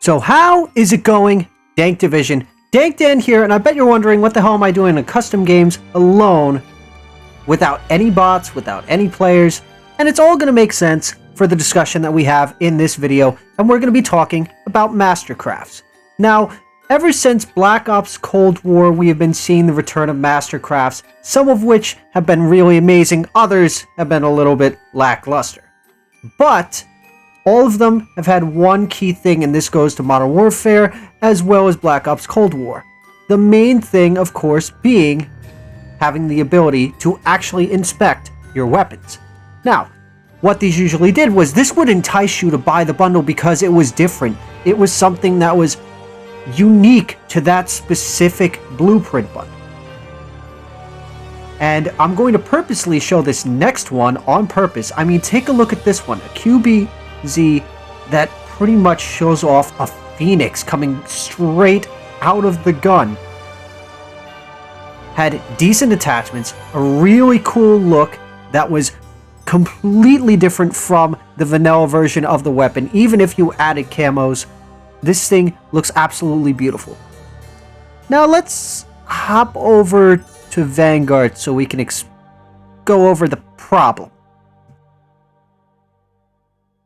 So how is it going, Dank Division? Dank Dan here, and I bet you're wondering what the hell am I doing in custom games alone, without any bots, without any players, and it's all going to make sense for the discussion that we have in this video, and we're going to be talking about Mastercrafts. Now, ever since Black Ops Cold War, we have been seeing the return of Mastercrafts, some of which have been really amazing, others have been a little bit lackluster. But all of them have had one key thing, and this goes to Modern Warfare as well as Black Ops Cold War. The main thing, of course, being having the ability to actually inspect your weapons. Now, what these usually did was this would entice you to buy the bundle because it was different. It was something that was unique to that specific blueprint bundle. And I'm going to purposely show this next one on purpose. I mean, take a look at this one, a QBZ that pretty much shows off a phoenix coming straight out of the gun. Had decent attachments, a really cool look that was completely different from the vanilla version of the weapon. Even if you added camos, this thing looks absolutely beautiful. Now let's hop over to Vanguard so we can go over the problem.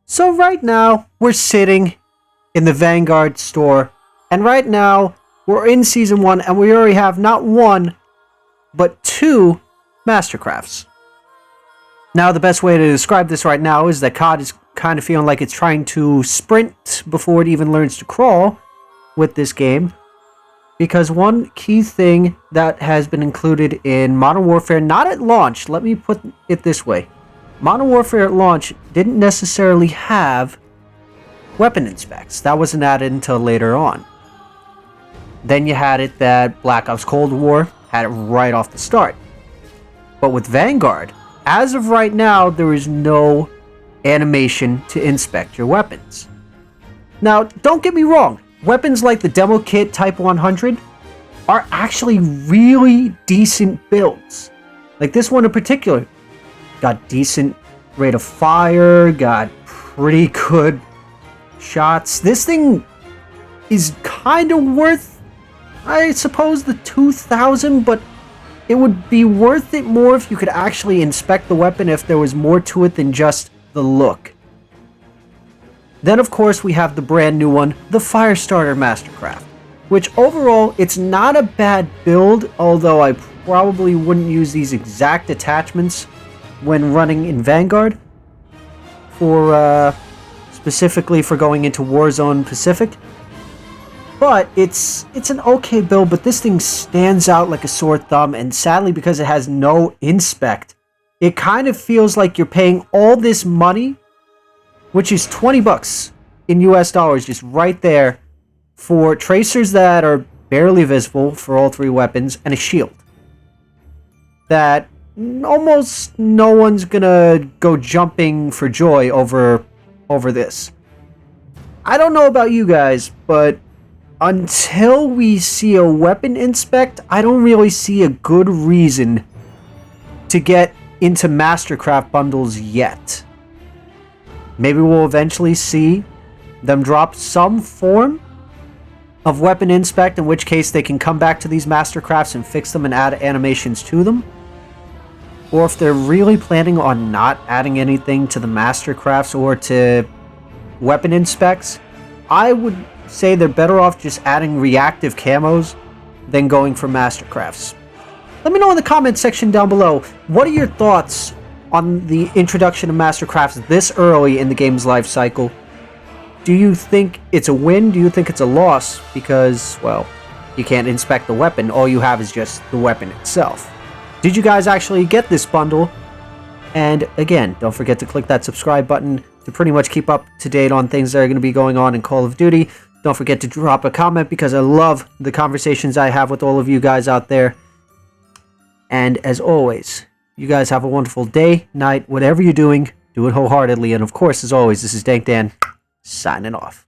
So right now, we're sitting in the Vanguard store, and right now, we're in Season 1, and we already have not one, but two Mastercrafts. Now, the best way to describe this right now is that COD is kind of feeling like it's trying to sprint before it even learns to crawl with this game, because one key thing that has been included in Modern Warfare, not at launch, let me put it this way. Modern Warfare at launch didn't necessarily have weapon inspects. That wasn't added until later on. Then you had it that Black Ops Cold War had it right off the start. But with Vanguard, as of right now, there is no animation to inspect your weapons. Now, don't get me wrong. Weapons like the demo kit Type 100 are actually really decent builds. Like this one in particular. Got decent rate of fire, got pretty good shots. This thing is kind of worth, I suppose, the 2,000, but it would be worth it more if you could actually inspect the weapon, if there was more to it than just the look. Then, of course, we have the brand new one, the Firestarter Mastercraft, which overall, it's not a bad build, although I probably wouldn't use these exact attachments when running in Vanguard, for specifically for going into Warzone Pacific. But it's an okay build, but this thing stands out like a sore thumb, and sadly, because it has no inspect, it kind of feels like you're paying all this money, which is 20 bucks in US dollars, just right there, for tracers that are barely visible for all three weapons, and a shield that almost no one's gonna go jumping for joy over this. I don't know about you guys, but until we see a weapon inspect, I don't really see a good reason to get into Mastercraft bundles yet. Maybe we'll eventually see them drop some form of weapon inspect, in which case they can come back to these Mastercrafts and fix them and add animations to them. Or if they're really planning on not adding anything to the Mastercrafts or to weapon inspects, I would say they're better off just adding reactive camos than going for Mastercrafts. Let me know in the comment section down below, what are your thoughts on the introduction of Mastercrafts this early in the game's life cycle? Do you think it's a win? Do you think it's a loss? Because, well, you can't inspect the weapon. All you have is just the weapon itself. Did you guys actually get this bundle? And again, don't forget to click that subscribe button to pretty much keep up to date on things that are going to be going on in Call of Duty. Don't forget to drop a comment, because I love the conversations I have with all of you guys out there. And as always, you guys have a wonderful day, night, whatever you're doing, do it wholeheartedly. And of course, as always, this is Dank Dan, signing off.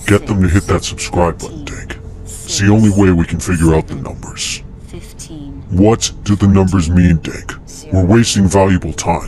Get them to hit that subscribe button, Dank. It's the only way we can figure out the numbers. 15. What do the numbers mean, Dank? We're wasting valuable time.